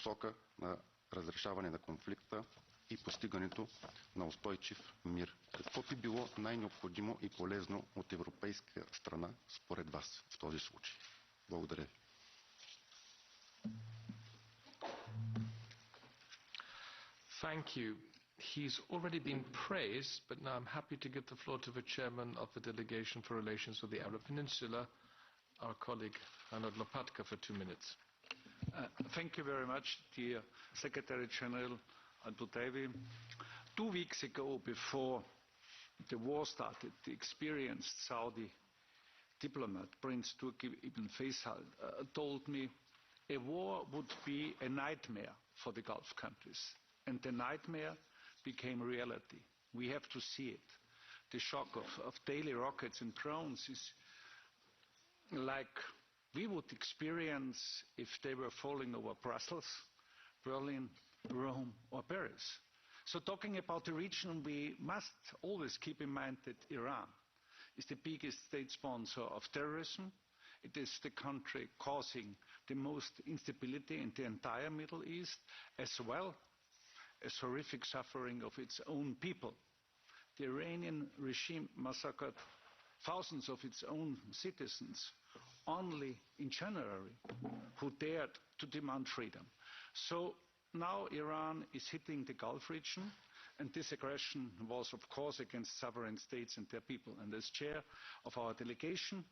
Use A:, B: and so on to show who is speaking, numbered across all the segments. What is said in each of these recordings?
A: посока на разрешаване на конфликта и постигането на устойчив мир. Какво би било най-необходимо и полезно от европейска страна според вас в този случай? Благодаря ви.
B: Thank you. He's already been praised, but now I'm happy to give the floor to the chairman of the Delegation for Relations with the Arab Peninsula, our colleague Arnold Lopatka, for 2 minutes.
C: Thank you very much, dear Secretary General Abu Dhabi. 2 weeks ago, before the war started, the experienced Saudi diplomat, Prince Turki Ibn Faisal, told me a war would be a nightmare for the Gulf countries. And the nightmare became reality. We have to see it. The shock of daily rockets and drones is like we would experience if they were falling over Brussels, Berlin, Rome or Paris. So talking about the region, we must always keep in mind that Iran is the biggest state sponsor of terrorism. It is the country causing the most instability in the entire Middle East, as well as horrific suffering of its own people. The Iranian regime massacred thousands of its own citizens only in January who dared to demand freedom. So now Iran is hitting the Gulf region, and this aggression was, of course, against sovereign states and their people. And as chair of our delegation,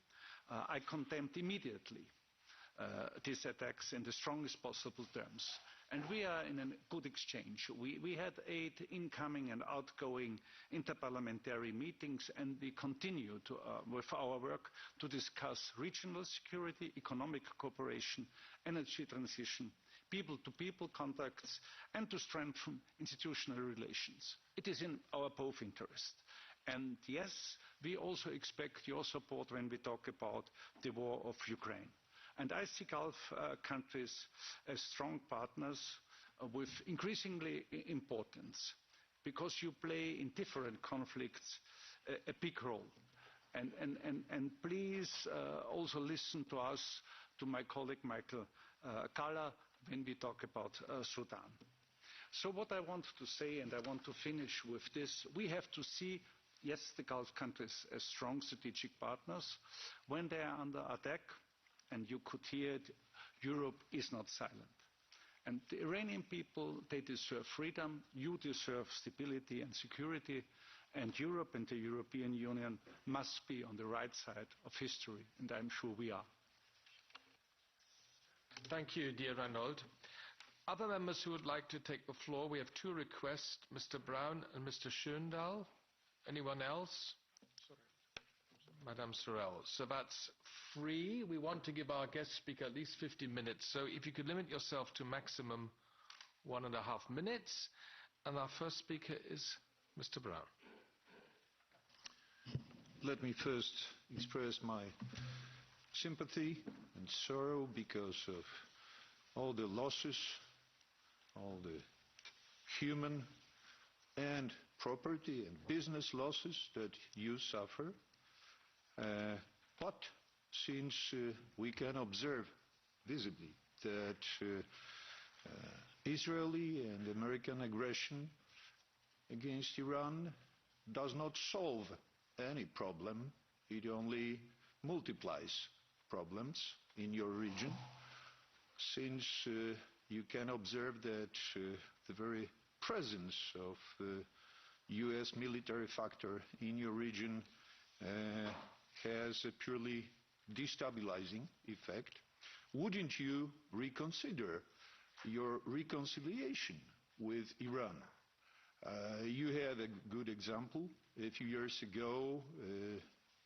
C: I condemned immediately these attacks in the strongest possible terms. And we are in a good exchange. We had 8 incoming and outgoing interparliamentary meetings, and we continue with our work to discuss regional security, economic cooperation, energy transition, people-to-people contacts, and to strengthen institutional relations. It is in our both interest. And yes, we also expect your support when we talk about the war of Ukraine. And I see Gulf countries as strong partners with increasingly importance, because you play in different conflicts a big role. And please also listen to us, to my colleague Michael Kalla, when we talk about Sudan. So what I want to say, and I want to finish with this, we have to see, yes, the Gulf countries as strong strategic partners. When they are under attack, and you could hear it, Europe is not silent. And the Iranian people, they deserve freedom, you deserve stability and security, and Europe and the European Union must be on the right side of history, and I'm sure we are.
B: Thank you, dear Arnold. Other members who would like to take the floor, we have 2 requests, Mr. Brown and Mr. Schöndal. Anyone else? Madame Sorel. So that's 3. We want to give our guest speaker at least 50 minutes. So if you could limit yourself to maximum 1.5 minutes. And our first speaker is Mr. Brown.
D: Let me first express my sympathy and sorrow because of all the losses, all the human and property and business losses that you suffer. But since we can observe visibly that Israeli and American aggression against Iran does not solve any problem, it only multiplies problems in your region, since you can observe that the very presence of US military factor in your region has a purely destabilizing effect. Wouldn't you reconsider your reconciliation with Iran? You had a good example a few years ago,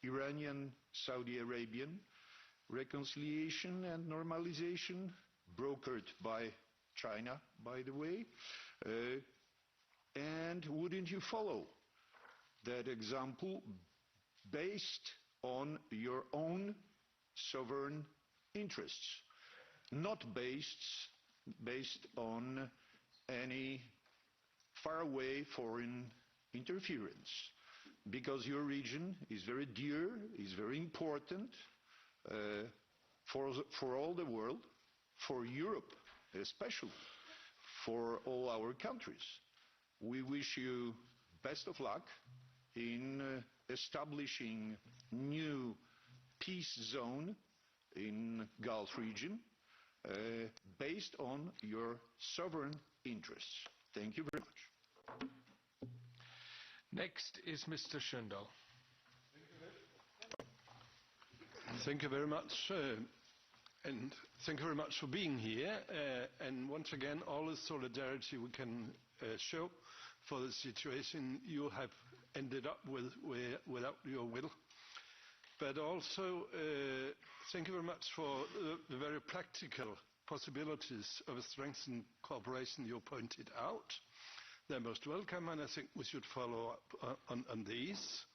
D: Iranian-Saudi Arabian reconciliation and normalization, brokered by China, by the way. And wouldn't you follow that example based on your own sovereign interests, not based on any faraway foreign interference? Because your region is very dear, is very important for all the world, for Europe especially. for all our countries. We wish you best of luck in establishing new peace zone in Gulf region based on your sovereign interests. Thank you very much.
B: Next is Mr. Schöndal.
E: Thank you very much, and thank you very much for being here. And once again, all the solidarity we can show for the situation you have ended up with without your will. But also, thank you very much for the very practical possibilities of a strengthened cooperation you pointed out. They're most welcome, and I think we should follow up on these.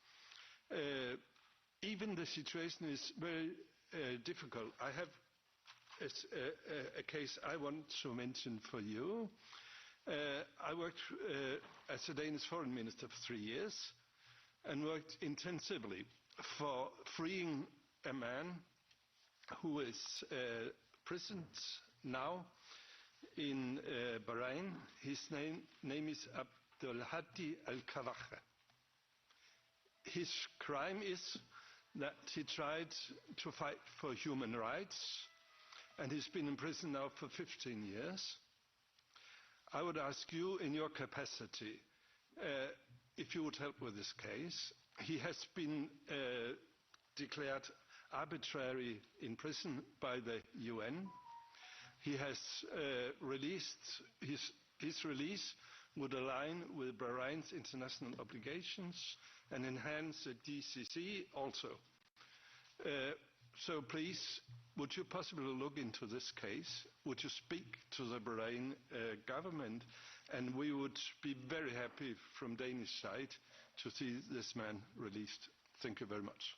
E: Even the situation is very difficult. I have a case I want to mention for you. I worked as a Danish foreign minister for 3 years and worked intensively for freeing a man who is imprisoned now in Bahrain. His name is Abdulhadi Al-Kawacha. His crime is that he tried to fight for human rights, and he's been in prison now for 15 years. I would ask you, in your capacity, if you would help with this case. He has been declared arbitrary in prison by the UN. He has released, his release would align with Bahrain's international obligations and enhance the DCC also. So please, would you possibly look into this case? Would you speak to the Bahrain government? And we would be very happy from Danish side to see this man released. Thank you very much.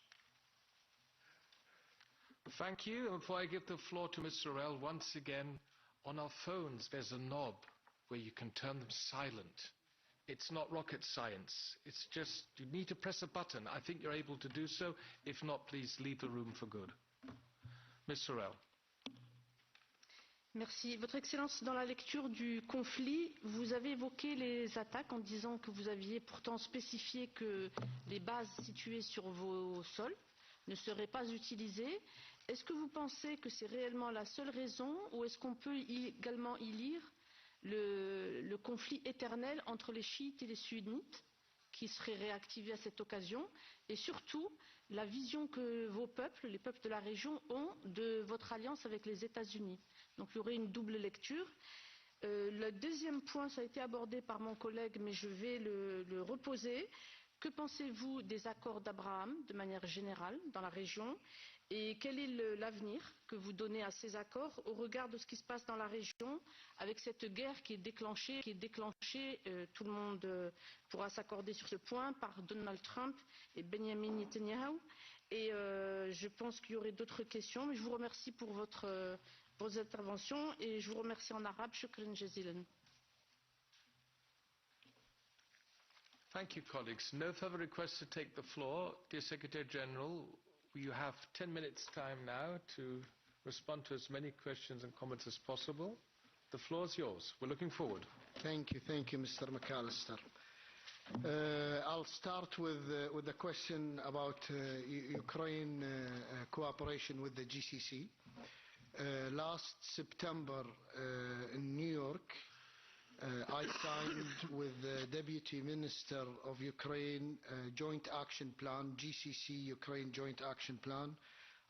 B: Thank you. And before I give the floor to Mr. Orell, once again, on our phones there's a knob where you can turn them silent. It's not rocket science. It's just, you need to press a button. I think you're able to do so. If not, please leave the room for good. Mr. Orell.
F: Merci. Votre Excellence, dans la lecture du conflit, vous avez évoqué les attaques en disant que vous aviez pourtant spécifié que les bases situées sur vos sols ne seraient pas utilisées. Est-ce que vous pensez que c'est réellement la seule raison, ou est-ce qu'on peut également y lire le conflit éternel entre les chiites et les sunnites qui serait réactivé à cette occasion, et surtout la vision que vos peuples, les peuples de la région, ont de votre alliance avec les États-Unis? Donc il y aurait une double lecture. Le deuxième point, ça a été abordé par mon collègue, mais je vais le reposer. Que pensez-vous des accords d'Abraham de manière générale dans la région, et quel est l'avenir que vous donnez à ces accords au regard de ce qui se passe dans la région avec cette guerre qui est déclenchée, tout le monde pourra s'accorder sur ce point, par Donald Trump et Benjamin Netanyahu. Et je pense qu'il y aurait d'autres questions, mais je vous remercie pour vos interventions, et je vous remercie en arabe. Shukran jazilan.
B: Thank you, colleagues. No further requests to take the floor. Dear Secretary General, you have 10 minutes time now to respond to as many questions and comments as possible. The floor is yours. We're looking forward.
G: Thank you, Mr. McAllister. I'll start with the question about Ukraine cooperation with the GCC. Last September in New York, I signed with the Deputy Minister of Ukraine a joint action plan, GCC-Ukraine joint action plan.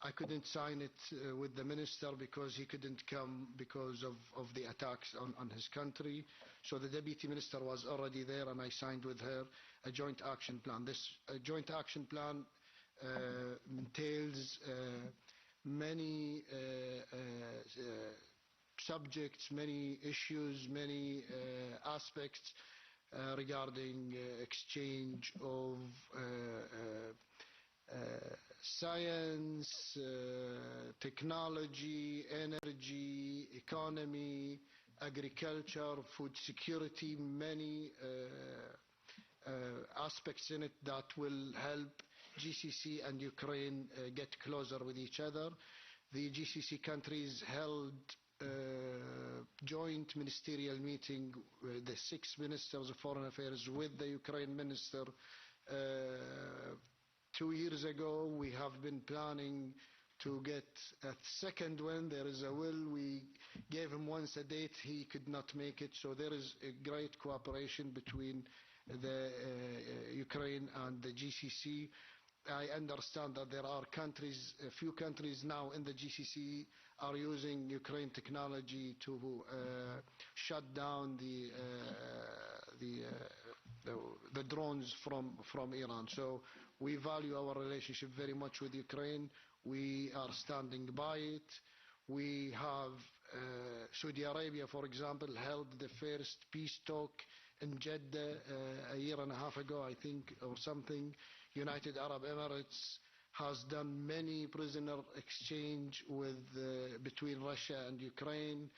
G: I couldn't sign it with the minister because he couldn't come because of the attacks on his country. So the Deputy Minister was already there, and I signed with her a joint action plan. This joint action plan entails many subjects, many issues, many aspects regarding exchange of science, technology, energy, economy, agriculture, food security, many aspects in it that will help GCC and Ukraine get closer with each other. The GCC countries held joint ministerial meeting with the 6 ministers of foreign affairs with the Ukraine minister 2 years ago. We have been planning to get a second one. There is a will. We gave him once a date. He could not make it. So there is a great cooperation between the Ukraine and the GCC. I understand that there are countries, a few countries now in the GCC are using Ukraine technology to shut down the drones from Iran. So we value our relationship very much with Ukraine. We are standing by it. We have Saudi Arabia, for example, held the first peace talk in Jeddah a year and a half ago, I think, or something. United Arab Emirates has done many prisoner exchange between Russia and Ukraine.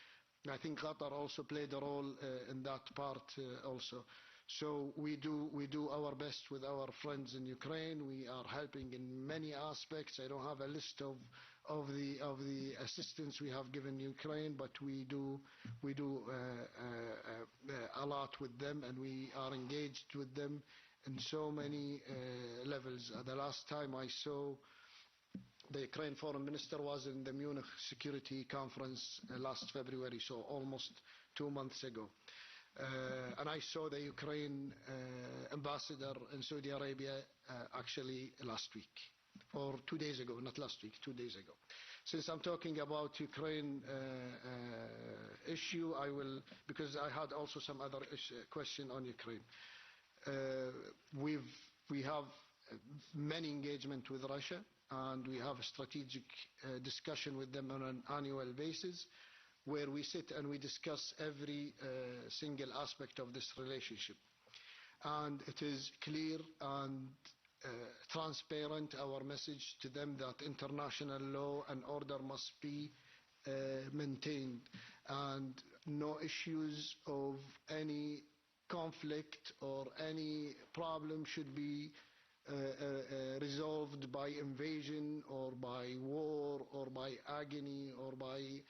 G: I think Qatar also played a role in that part also. So we do our best with our friends in Ukraine. We are helping in many aspects. I don't have a list of the assistance we have given Ukraine, but we do a lot with them, and we are engaged with them in so many levels. The last time I saw the Ukraine foreign minister was in the Munich Security Conference last February, so almost 2 months ago. And I saw the Ukraine ambassador in Saudi Arabia actually last week, or 2 days ago, not last week, 2 days ago. Since I'm talking about Ukraine issue, I will, because I had also some other question on Ukraine. We have many engagement with Russia, and we have a strategic discussion with them on an annual basis, where we sit and we discuss every single aspect of this relationship. And it is clear and transparent, our message to them, that international law and order must be maintained, and no issues of any conflict or any problem should be resolved by invasion or by war or by agony or by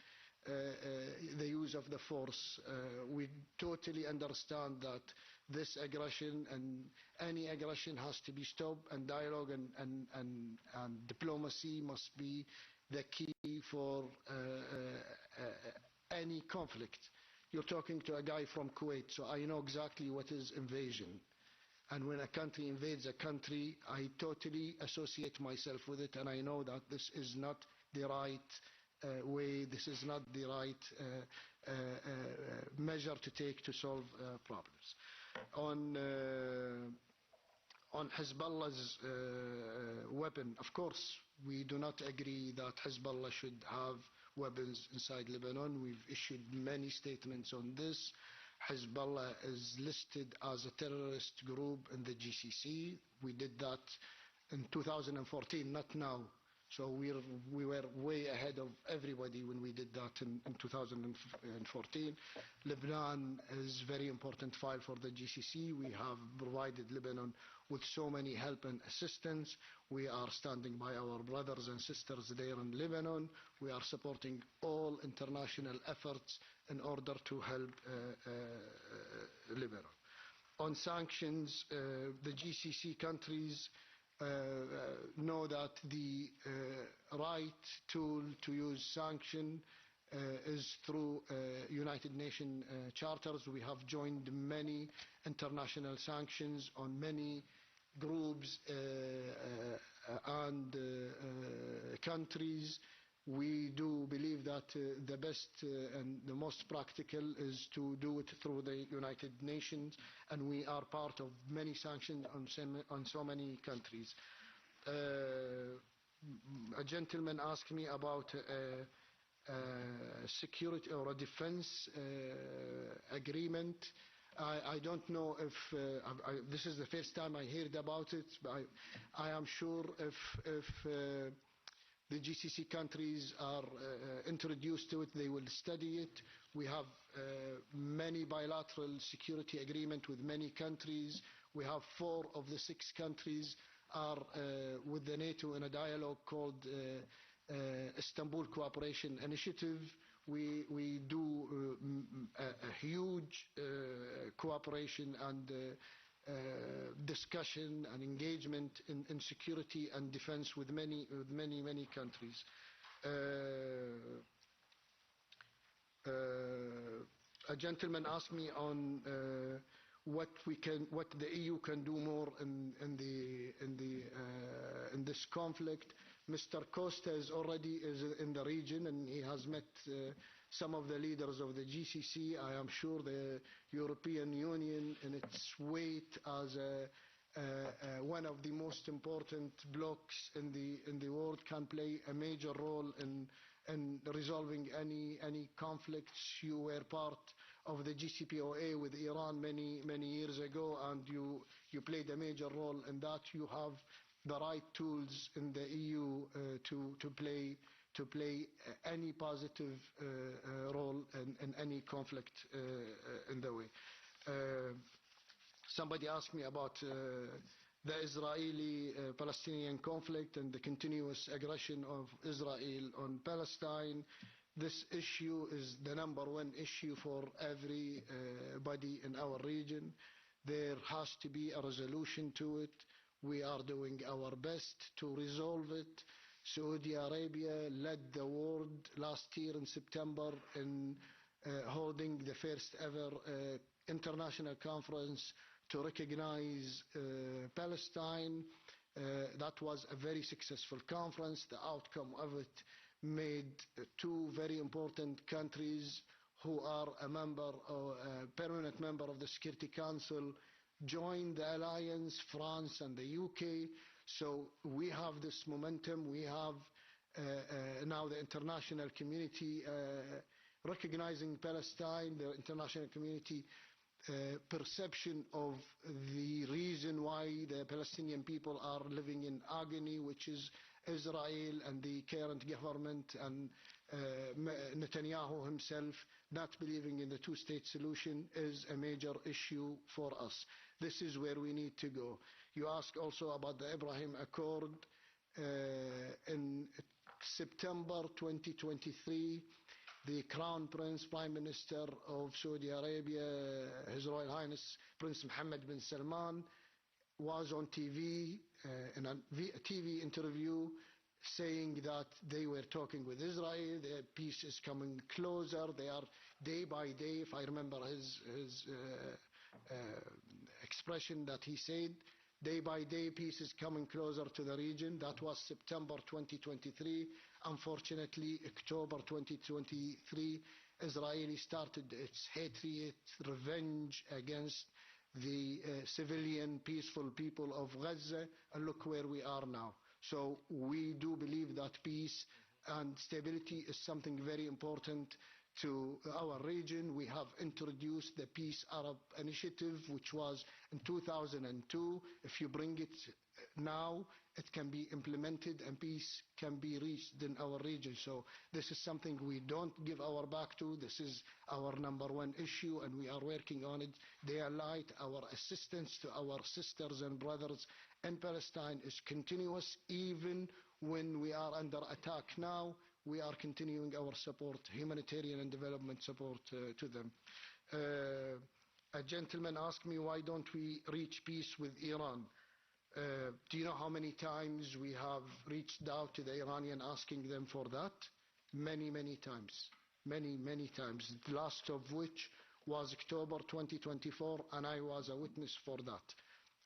G: the use of the force. We totally understand that this aggression and any aggression has to be stopped, and dialogue and diplomacy must be the key for any conflict. You're talking to a guy from Kuwait, so I know exactly what is invasion. And when a country invades a country, I totally associate myself with it, and I know that this is not the right way, this is not the right measure to take to solve problems. On Hezbollah's weapon, of course, we do not agree that Hezbollah should have weapons inside Lebanon. We've issued many statements on this. Hezbollah is listed as a terrorist group in the GCC. We did that in 2014, not now. So we were way ahead of everybody when we did that in 2014. Lebanon is a very important file for the GCC. We have provided Lebanon with so many help and assistance. We are standing by our brothers and sisters there in Lebanon. We are supporting all international efforts in order to help Lebanon. On sanctions, the GCC countries know that the right tool to use sanction is through United Nations charters. We have joined many international sanctions on many groups and countries. We do believe that the best and the most practical is to do it through the United Nations, and we are part of many sanctions on so many countries. A gentleman asked me about security or a defense agreement. I don't know if this is the first time I heard about it, but I am sure if the GCC countries are introduced to it, they will study it. We have many bilateral security agreements with many countries. We have 4 of the 6 countries are with the NATO in a dialogue called Istanbul Cooperation Initiative. we do a huge cooperation and discussion and engagement in security and defense with many countries. A gentleman asked me on what the EU can do more in this conflict. Mr. Costa is already in the region, and he has met some of the leaders of the GCC. I am sure the European Union, in its weight as one of the most important blocs in the world, can play a major role in resolving any conflicts. You were part of the JCPOA with Iran many years ago, and you played a major role in that. You have the right tools in the EU to play any positive role in any conflict in the way. Somebody asked me about the Israeli-Palestinian conflict and the continuous aggression of Israel on Palestine. This issue is the #1 issue for everybody in our region. There has to be a resolution to it. We are doing our best to resolve it. Saudi Arabia led the world last year in September in holding the first ever international conference to recognize Palestine. That was a very successful conference. The outcome of it made two very important countries who are a permanent member of the Security Council join the alliance, France and the UK. So we have this momentum. We have now the international community recognizing Palestine, the international community perception of the reason why the Palestinian people are living in agony, which is Israel and the current government and Netanyahu himself not believing in the two-state solution is a major issue for us. This is where we need to go. You asked also about the Abraham Accord. In September 2023, the Crown Prince, Prime Minister of Saudi Arabia, His Royal Highness Prince Mohammed bin Salman, was on TV in a TV interview saying that they were talking with Israel, the peace is coming closer, they are day by day, if I remember his expression that he said, day by day peace is coming closer to the region. That was September 2023. Unfortunately, October 2023, Israel started its hatred, its revenge against the civilian, peaceful people of Gaza, and look where we are now. So we do believe that peace and stability is something very important to our region. We have introduced the Peace Arab Initiative, which was in 2002. If you bring it now, it can be implemented and peace can be reached in our region. So this is something we don't give our back to. This is our #1 issue, and we are working on it day and night. Our assistance to our sisters and brothers in Palestine is continuous. Even when we are under attack now, we are continuing our support, humanitarian and development support to them. A gentleman asked me, why don't we reach peace with Iran? Do you know how many times we have reached out to the Iranian asking them for that? Many times. Many times. The last of which was October 2024, and I was a witness for that.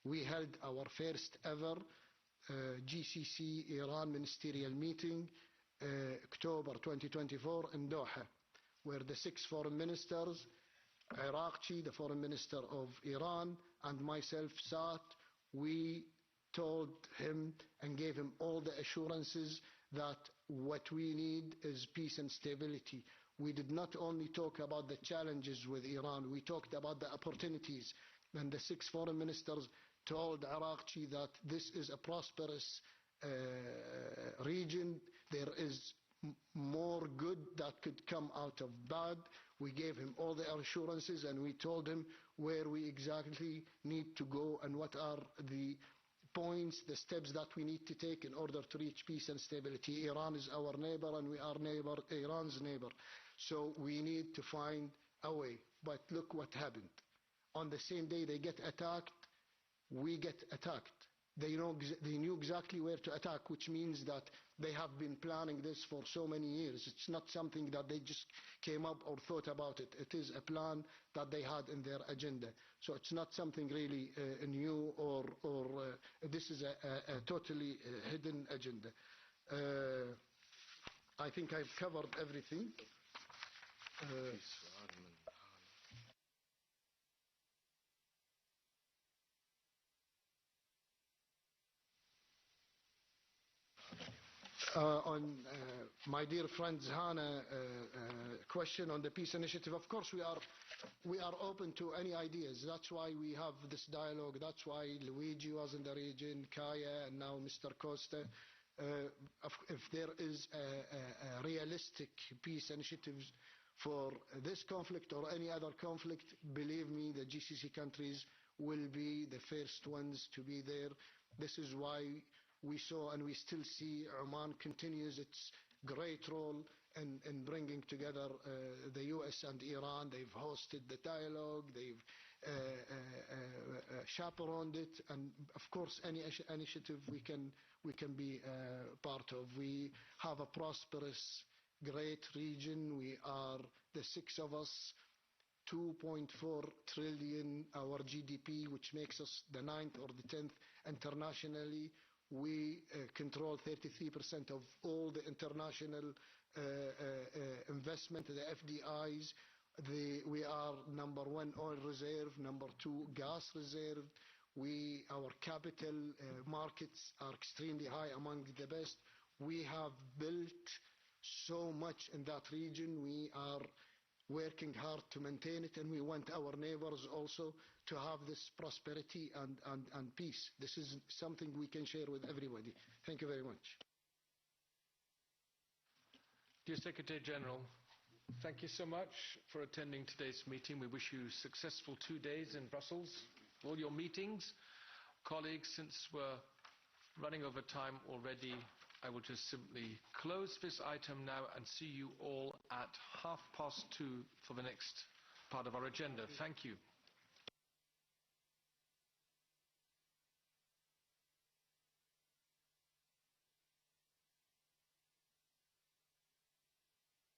G: We held our first ever GCC Iran ministerial meeting October 2024 in Doha, where the 6 foreign ministers, Iraqi, the foreign minister of Iran, and myself sat. We told him and gave him all the assurances that what we need is peace and stability. We did not only talk about the challenges with Iran, we talked about the opportunities. And the 6 foreign ministers told Iraqi that this is a prosperous region. There is more good that could come out of bad. We gave him all the assurances, and we told him where we exactly need to go and what are the points, the steps that we need to take in order to reach peace and stability. Iran is our neighbor and we are Iran's neighbor. So we need to find a way. But look what happened. On the same day they get attacked, we get attacked. They knew exactly where to attack, which means that they have been planning this for so many years. It's not something that they just came up or thought about it. It is a plan that they had in their agenda. So it's not something really new or this is a totally hidden agenda. I think I've covered everything. On my dear friend Hannah question on the peace initiative, of course we are open to any ideas. That's why we have this dialogue. That's why Luigi was in the region, Kaya, and now Mr. Costa. If there is a realistic peace initiative for this conflict or any other conflict, believe me, the GCC countries will be the first ones to be there. This is why we saw and we still see Oman continues its great role in bringing together the US and Iran. They've hosted the dialogue, they've chaperoned it, and of course any initiative we can be part of. We have a prosperous, great region. We are the six of us, 2.4 trillion our GDP, which makes us the 9th or the 10th internationally. We control 33% of all the international investment, the FDIs. We are number 1 oil reserve, number 2 gas reserve. Our capital markets are extremely high, among the best. We have built so much in that region. We are working hard to maintain it, and we want our neighbors also to have this prosperity and peace. This is something we can share with everybody. Thank you very much.
B: Dear Secretary General, thank you so much for attending today's meeting. We wish you successful 2 days in Brussels, all your meetings. Colleagues, since we're running over time already, I will just simply close this item now and see you all at 2:30 for the next part of our agenda. Thank you.